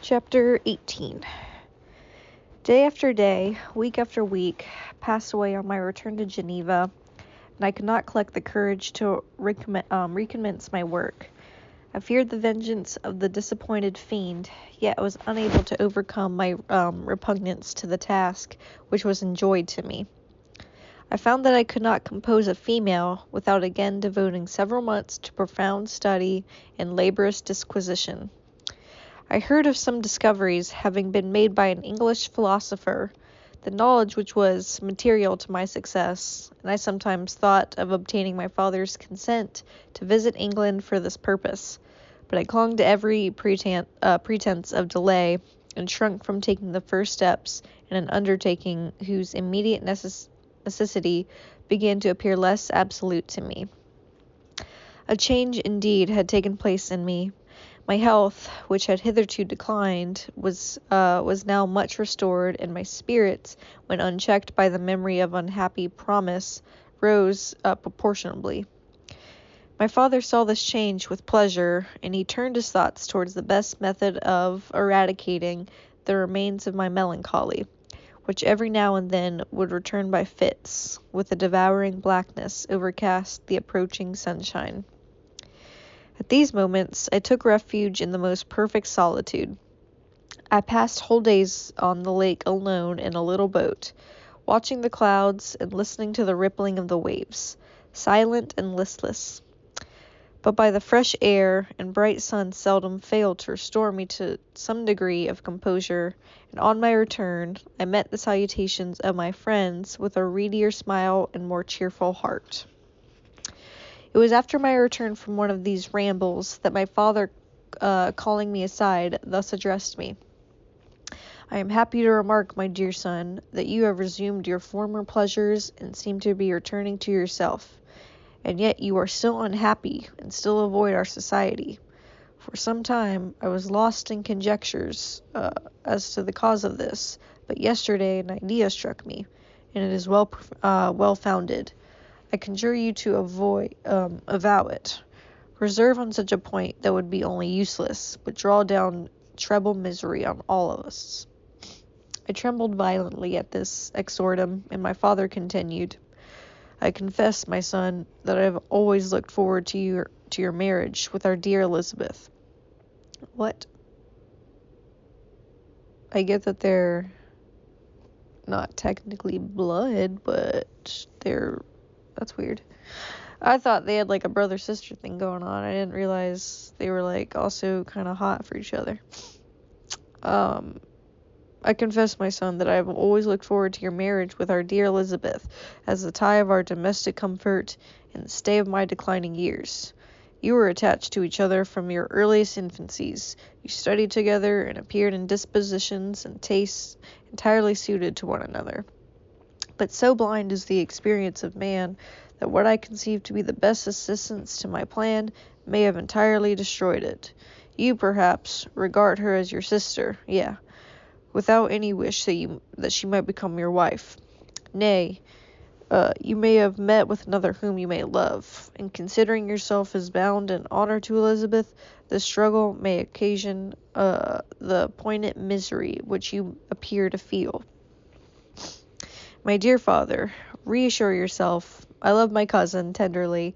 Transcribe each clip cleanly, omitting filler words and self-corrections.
Chapter 18. Day after day, week after week, passed away on my return to Geneva, and I could not collect the courage to recommence my work. I feared the vengeance of the disappointed fiend, yet I was unable to overcome my repugnance to the task, which was enjoyed to me. I found that I could not compose a female without again devoting several months to profound study and laborious disquisition. I heard of some discoveries having been made by an English philosopher, the knowledge which was material to my success, and I sometimes thought of obtaining my father's consent to visit England for this purpose, but I clung to every pretense of delay, and shrunk from taking the first steps in an undertaking whose immediate necessity began to appear less absolute to me. A change, indeed, had taken place in me. My health, which had hitherto declined, was now much restored, and my spirits, when unchecked by the memory of unhappy promise, rose proportionably. My father saw this change with pleasure, and he turned his thoughts towards the best method of eradicating the remains of my melancholy, which every now and then would return by fits, with a devouring blackness overcast the approaching sunshine. At these moments, I took refuge in the most perfect solitude. I passed whole days on the lake alone in a little boat, watching the clouds and listening to the rippling of the waves, silent and listless. But by the fresh air and bright sun seldom failed to restore me to some degree of composure, and on my return, I met the salutations of my friends with a readier smile and more cheerful heart. It was after my return from one of these rambles that my father, calling me aside, thus addressed me. "I am happy to remark, my dear son, that you have resumed your former pleasures and seem to be returning to yourself. And yet you are still unhappy and still avoid our society. For some time I was lost in conjectures as to the cause of this, but yesterday an idea struck me, and it is well founded. I conjure you to avow it. Reserve on such a point that would be only useless, but draw down treble misery on all of us." I trembled violently at this exordium, and my father continued, "I confess, my son, that I have always looked forward to your marriage with our dear Elizabeth." What? I get that they're not technically blood, but that's weird. I thought they had like a brother-sister thing going on. I didn't realize they were like also kind of hot for each other. "I confess, my son, that I have always looked forward to your marriage with our dear Elizabeth as the tie of our domestic comfort and the stay of my declining years. You were attached to each other from your earliest infancies. You studied together and appeared in dispositions and tastes entirely suited to one another. But so blind is the experience of man that what I conceive to be the best assistance to my plan may have entirely destroyed it. You, perhaps, regard her as your sister, without any wish that she might become your wife. Nay, you may have met with another whom you may love, and considering yourself as bound in honor to Elizabeth, the struggle may occasion the poignant misery which you appear to feel. My dear father, reassure yourself. I love my cousin tenderly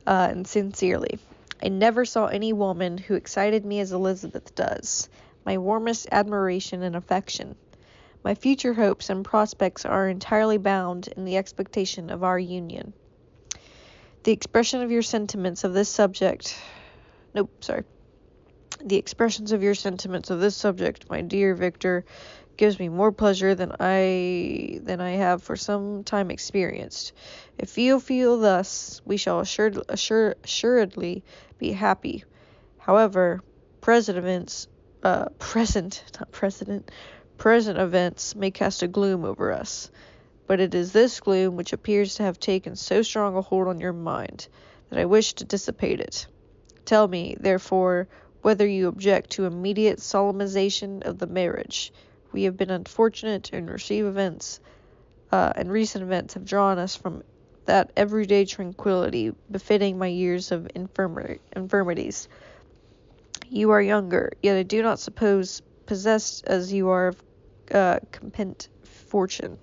and sincerely. I never saw any woman who excited me as Elizabeth does. My warmest admiration and affection. My future hopes and prospects are entirely bound in the expectation of our union. The expressions of your sentiments of this subject, my dear Victor, gives me more pleasure than I have for some time experienced. If you feel thus, we shall assuredly be happy. However, present events may cast a gloom over us. But it is this gloom which appears to have taken so strong a hold on your mind that I wish to dissipate it. Tell me, therefore, whether you object to immediate solemnization of the marriage. We have been unfortunate and recent events have drawn us from that everyday tranquility befitting my years of infirmities. You are younger, yet I do not suppose possessed as you are of competent fortune,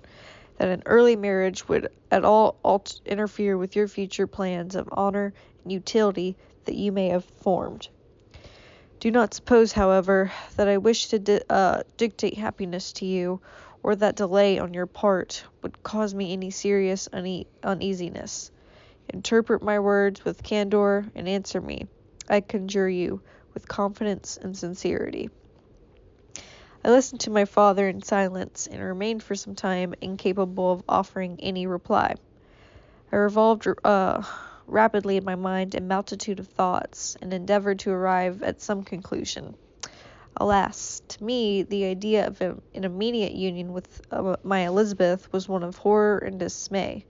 that an early marriage would at all interfere with your future plans of honor and utility that you may have formed. Do not suppose, however, that I wish to dictate happiness to you, or that delay on your part would cause me any serious uneasiness. Interpret my words with candor, and answer me, I conjure you, with confidence and sincerity. I listened to my father in silence, and remained for some time incapable of offering any reply. I revolved rapidly in my mind a multitude of thoughts, and endeavored to arrive at some conclusion. Alas, to me, the idea of an immediate union with my Elizabeth was one of horror and dismay.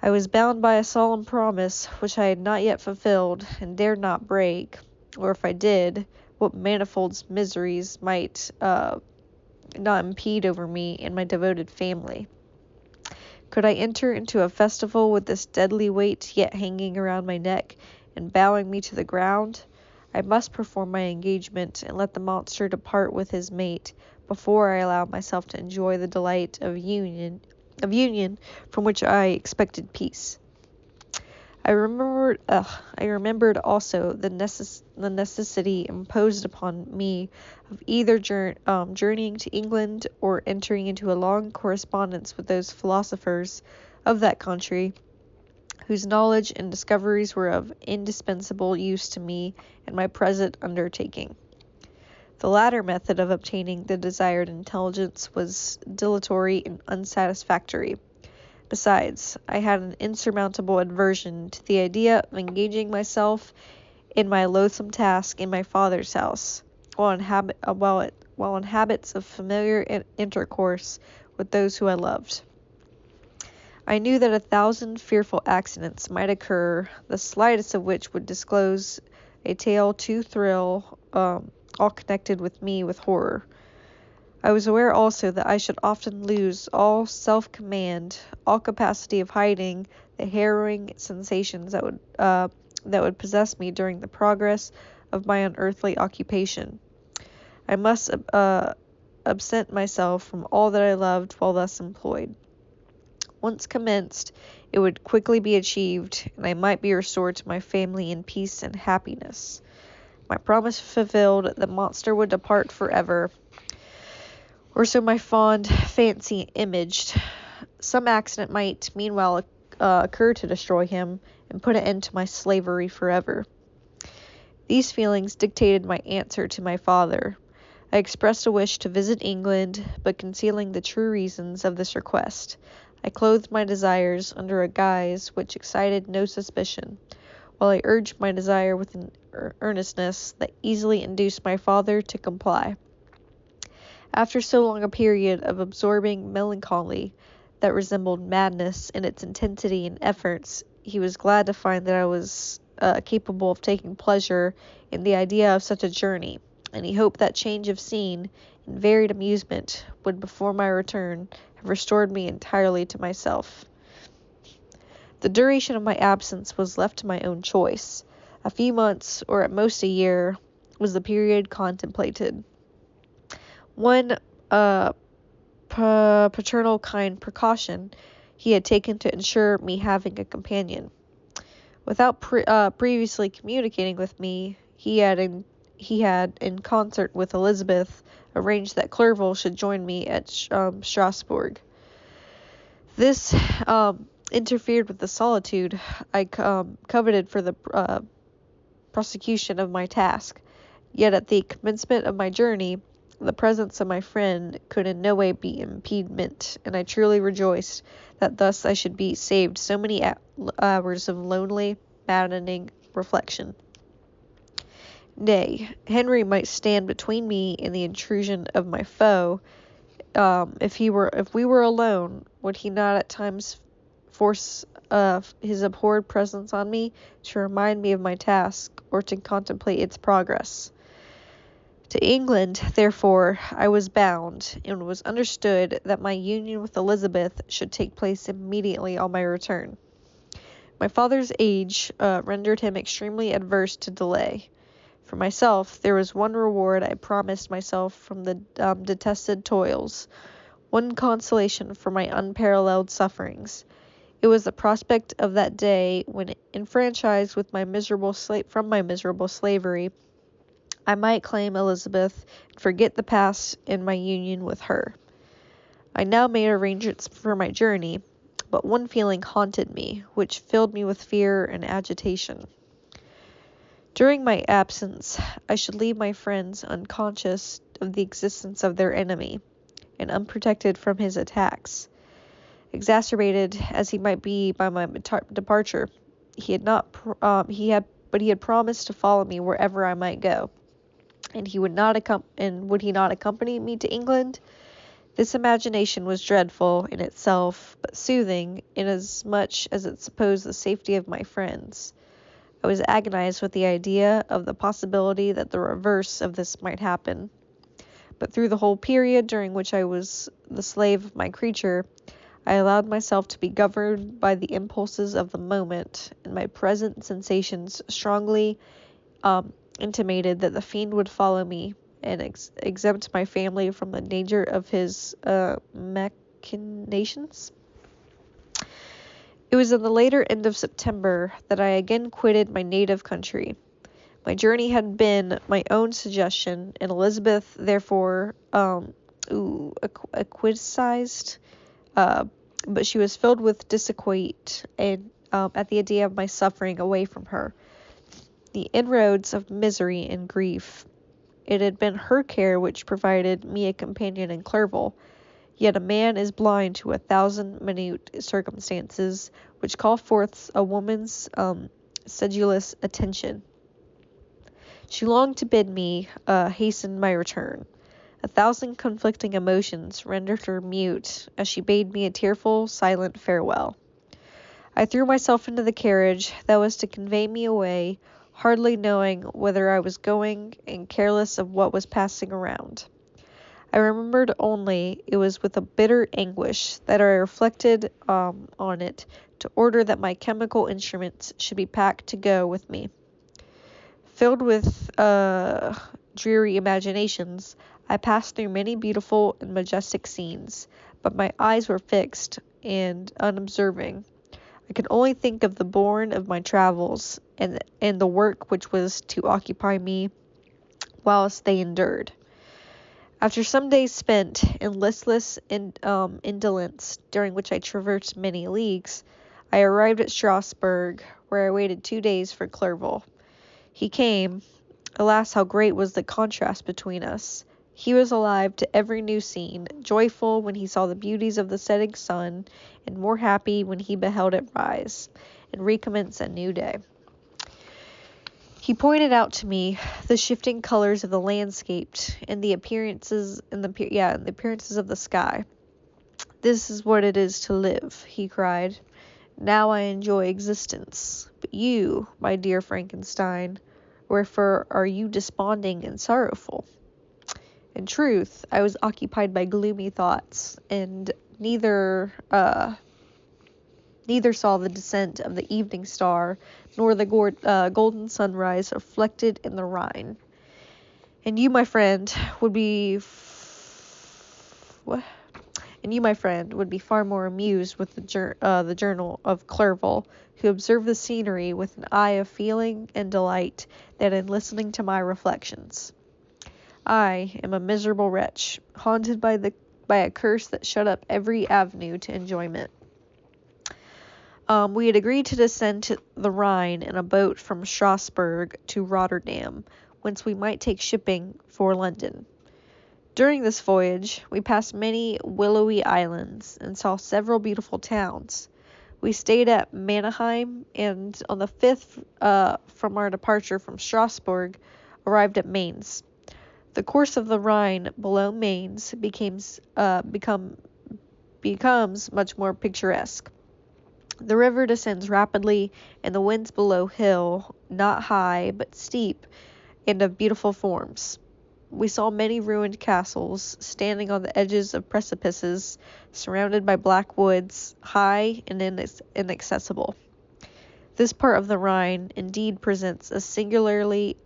I was bound by a solemn promise which I had not yet fulfilled, and dared not break, or if I did, what manifold miseries might not impede over me and my devoted family. Could I enter into a festival with this deadly weight yet hanging around my neck and bowing me to the ground? I must perform my engagement and let the monster depart with his mate before I allow myself to enjoy the delight of union from which I expected peace. I remembered also the necessity imposed upon me of either journeying to England or entering into a long correspondence with those philosophers of that country, whose knowledge and discoveries were of indispensable use to me in my present undertaking. The latter method of obtaining the desired intelligence was dilatory and unsatisfactory. Besides, I had an insurmountable aversion to the idea of engaging myself in my loathsome task in my father's house, while in habits of familiar intercourse with those who I loved. I knew that 1,000 fearful accidents might occur, the slightest of which would disclose a tale to thrill all connected with me with horror. I was aware also that I should often lose all self-command, all capacity of hiding the harrowing sensations that would possess me during the progress of my unearthly occupation. I must absent myself from all that I loved while thus employed. Once commenced, it would quickly be achieved, and I might be restored to my family in peace and happiness. My promise fulfilled, the monster would depart forever, or so my fond fancy imaged. Some accident might meanwhile occur to destroy him and put an end to my slavery forever. These feelings dictated my answer to my father. I expressed a wish to visit England, but concealing the true reasons of this request, I clothed my desires under a guise which excited no suspicion, while I urged my desire with an earnestness that easily induced my father to comply. After so long a period of absorbing melancholy that resembled madness in its intensity and efforts, he was glad to find that I was capable of taking pleasure in the idea of such a journey, and he hoped that change of scene and varied amusement would, before my return, have restored me entirely to myself. The duration of my absence was left to my own choice. A few months, or at most a year, was the period contemplated. One paternal kind precaution he had taken to ensure me having a companion. Without previously communicating with me, he had, in concert with Elizabeth, arranged that Clerval should join me at Strasbourg. This interfered with the solitude I coveted for the prosecution of my task. Yet at the commencement of my journey, the presence of my friend could in no way be impediment, and I truly rejoiced that thus I should be saved so many hours of lonely, maddening reflection. Nay, Henry might stand between me and the intrusion of my foe. If we were alone, would he not at times force his abhorred presence on me to remind me of my task, or to contemplate its progress? To England, therefore, I was bound, and it was understood that my union with Elizabeth should take place immediately on my return. My father's age rendered him extremely averse to delay. For myself, there was one reward I promised myself from the detested toils, one consolation for my unparalleled sufferings. It was the prospect of that day when, enfranchised with from my miserable slavery, I might claim Elizabeth and forget the past in my union with her. I now made arrangements for my journey, but one feeling haunted me, which filled me with fear and agitation. During my absence, I should leave my friends unconscious of the existence of their enemy, and unprotected from his attacks. Exacerbated as he might be by my departure, he had promised to follow me wherever I might go, and would he not accompany me to England? This imagination was dreadful in itself, but soothing, inasmuch as it supposed the safety of my friends. I was agonized with the idea of the possibility that the reverse of this might happen. But through the whole period during which I was the slave of my creature, I allowed myself to be governed by the impulses of the moment, and my present sensations strongly intimated that the fiend would follow me and exempt my family from the danger of his machinations. It was in the later end of September that I again quitted my native country. My journey had been my own suggestion, and Elizabeth therefore acquiesced, but she was filled with disquiet and at the idea of my suffering away from her, the inroads of misery and grief. It had been her care which provided me a companion in Clerval, yet a man is blind to 1,000 minute circumstances which call forth a woman's sedulous attention. She longed to bid me hasten my return. 1,000 conflicting emotions rendered her mute as she bade me a tearful, silent farewell. I threw myself into the carriage that was to convey me away, hardly knowing whither I was going and careless of what was passing around. I remembered only it was with a bitter anguish that I reflected on it to order that my chemical instruments should be packed to go with me. Filled with dreary imaginations, I passed through many beautiful and majestic scenes, but my eyes were fixed and unobserving. I could only think of the bourne of my travels and the work which was to occupy me whilst they endured. After some days spent in listless indolence, during which I traversed many leagues, I arrived at Strasbourg, where I waited 2 days for Clerval. He came. Alas, how great was the contrast between us! He was alive to every new scene, joyful when he saw the beauties of the setting sun, and more happy when he beheld it rise and recommence a new day. He pointed out to me the shifting colors of the landscape and the appearances of the sky. "This is what it is to live," he cried. "Now I enjoy existence. But you, my dear Frankenstein, wherefore are you desponding and sorrowful?" In truth, I was occupied by gloomy thoughts, and neither saw the descent of the evening star, nor the golden sunrise reflected in the Rhine. And you, my friend, would be far more amused with the journal of Clerval, who observed the scenery with an eye of feeling and delight, than in listening to my reflections. I am a miserable wretch, haunted by a curse that shut up every avenue to enjoyment. We had agreed to descend to the Rhine in a boat from Strasbourg to Rotterdam, whence we might take shipping for London. During this voyage, we passed many willowy islands and saw several beautiful towns. We stayed at Mannheim, and on the 5th from our departure from Strasbourg, arrived at Mainz. The course of the Rhine below Mainz becomes much more picturesque. The river descends rapidly, and the winds below hill, not high, but steep, and of beautiful forms. We saw many ruined castles, standing on the edges of precipices, surrounded by black woods, high and inaccessible. This part of the Rhine indeed presents a singularly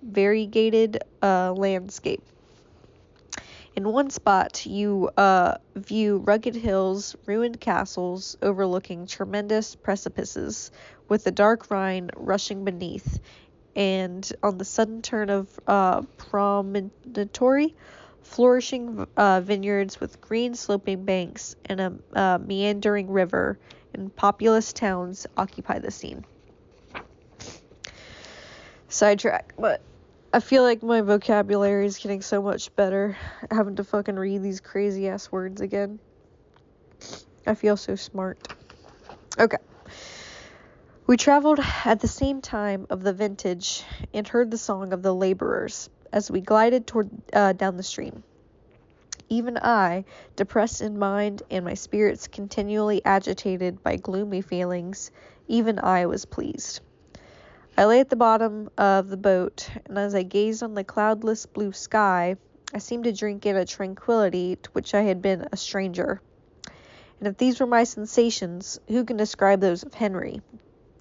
variegated landscape. In one spot, you view rugged hills, ruined castles overlooking tremendous precipices, with the dark Rhine rushing beneath, and on the sudden turn of promontory, flourishing vineyards with green sloping banks and a meandering river, and populous towns occupy the scene. Sidetrack, but I feel like my vocabulary is getting so much better, having to fucking read these crazy ass words again. I feel so smart. Okay. We traveled at the same time of the vintage and heard the song of the laborers as we glided down the stream. Even I, depressed in mind and my spirits continually agitated by gloomy feelings, even I was pleased. I lay at the bottom of the boat, and as I gazed on the cloudless blue sky, I seemed to drink in a tranquility to which I had been a stranger. And if these were my sensations, who can describe those of Henry?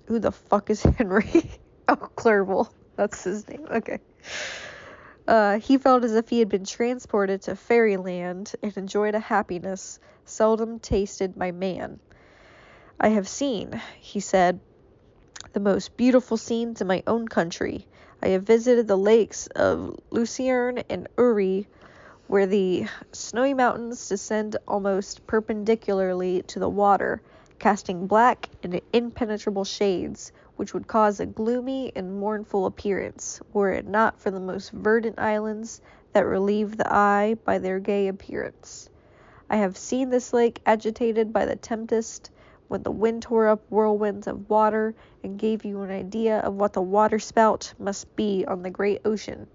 Who the fuck is Henry? Oh, Clerval. That's his name. Okay. He felt as if he had been transported to fairyland and enjoyed a happiness seldom tasted by man. I have seen, he said, the most beautiful scenes in my own country. I have visited the lakes of Lucerne and Uri, where the snowy mountains descend almost perpendicularly to the water, casting black and impenetrable shades, which would cause a gloomy and mournful appearance, were it not for the most verdant islands that relieve the eye by their gay appearance. I have seen this lake agitated by the tempest, when the wind tore up whirlwinds of water and gave you an idea of what the waterspout must be on the great ocean,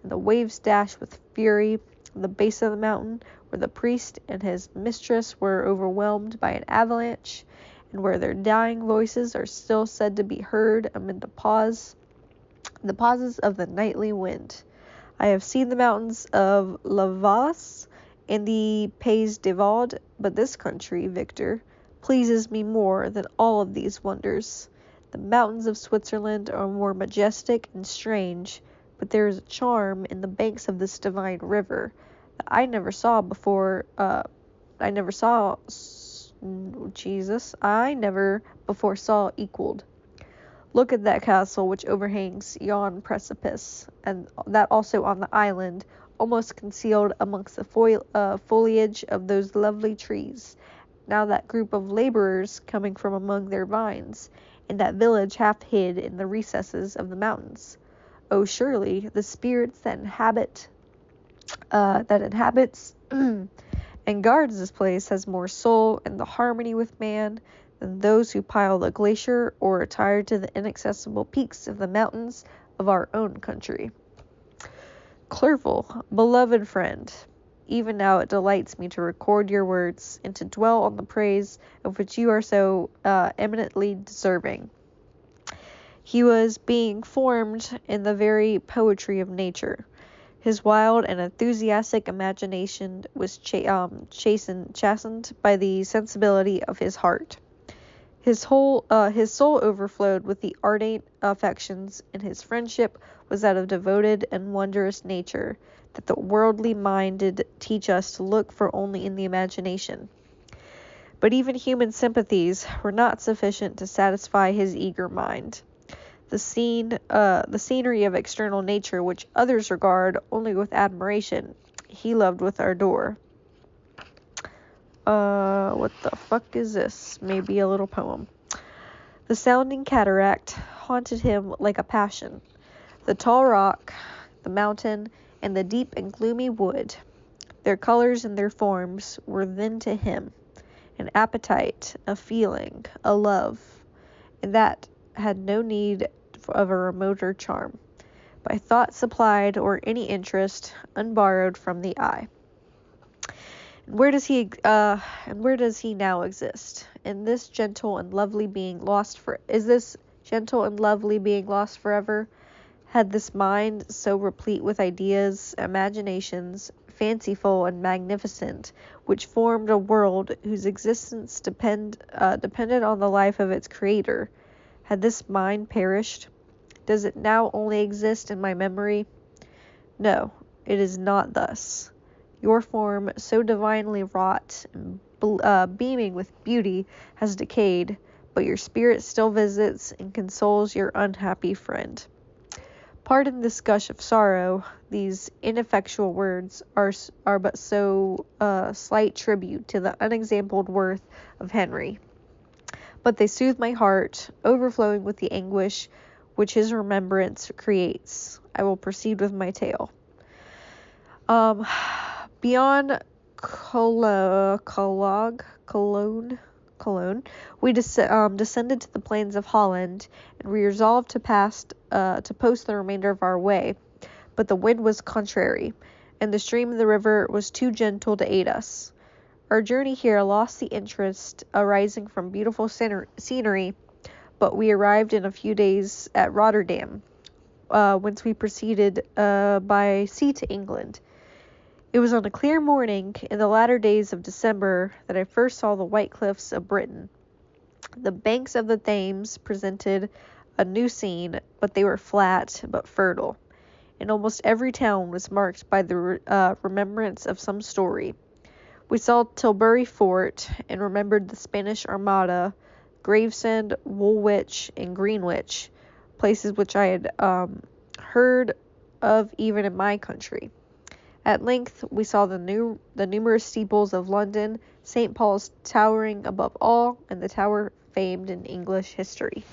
and the waves dashed with fury on the base of the mountain, where the priest and his mistress were overwhelmed by an avalanche, and where their dying voices are still said to be heard amid the pauses of the nightly wind. I have seen the mountains of La Valse and the Pays de Vaud, but this country, Victor, pleases me more than all of these wonders. The mountains of Switzerland are more majestic and strange, but there is a charm in the banks of this divine river that I never before saw equaled. Look at that castle which overhangs yon precipice, and that also on the island, almost concealed amongst the foliage of those lovely trees. Now that group of laborers coming from among their vines, and that village half hid in the recesses of the mountains. Oh, surely the spirits that inhabits and guards this place has more soul and the harmony with man than those who pile the glacier or retire to the inaccessible peaks of the mountains of our own country. Clerval, beloved friend, even now it delights me to record your words and to dwell on the praise of which you are so eminently deserving. He was being formed in the very poetry of nature. His wild and enthusiastic imagination was chastened by the sensibility of his heart. His soul overflowed with the ardent affections, and his friendship was that of devoted and wondrous nature, that the worldly minded teach us to look for only in the imagination. But even human sympathies were not sufficient to satisfy his eager mind. The scenery of external nature, which others regard only with admiration, he loved with ardor. What the fuck is this? Maybe a little poem. The sounding cataract haunted him like a passion. The tall rock, the mountain, and the deep and gloomy wood, their colors and their forms were then to him an appetite, a feeling, a love, and that had no need of a remoter charm, by thought supplied or any interest unborrowed from the eye. And where does he now exist? Is this gentle and lovely being lost forever? Had this mind so replete with ideas, imaginations, fanciful and magnificent, which formed a world whose existence depended on the life of its creator, Had this mind perished? Does it now only exist in my memory? No, it is not thus. Your form, so divinely wrought and beaming with beauty, has decayed, but your spirit still visits and consoles your unhappy friend. Pardon this gush of sorrow. These ineffectual words are but so slight tribute to the unexampled worth of Henry. But they soothe my heart, overflowing with the anguish which his remembrance creates. I will proceed with my tale. Beyond Cologne, we descended to the plains of Holland, and we resolved to post the remainder of our way. But the wind was contrary, and the stream of the river was too gentle to aid us. Our journey here lost the interest arising from beautiful scenery, but we arrived in a few days at Rotterdam, whence we proceeded by sea to England. It was on a clear morning in the latter days of December that I first saw the white cliffs of Britain. The banks of the Thames presented a new scene, but they were flat but fertile, and almost every town was marked by the remembrance of some story. We saw Tilbury Fort, and remembered the Spanish Armada, Gravesend, Woolwich, and Greenwich, places which I had heard of even in my country. At length we saw the numerous steeples of London, St. Paul's towering above all, and the tower famed in English history.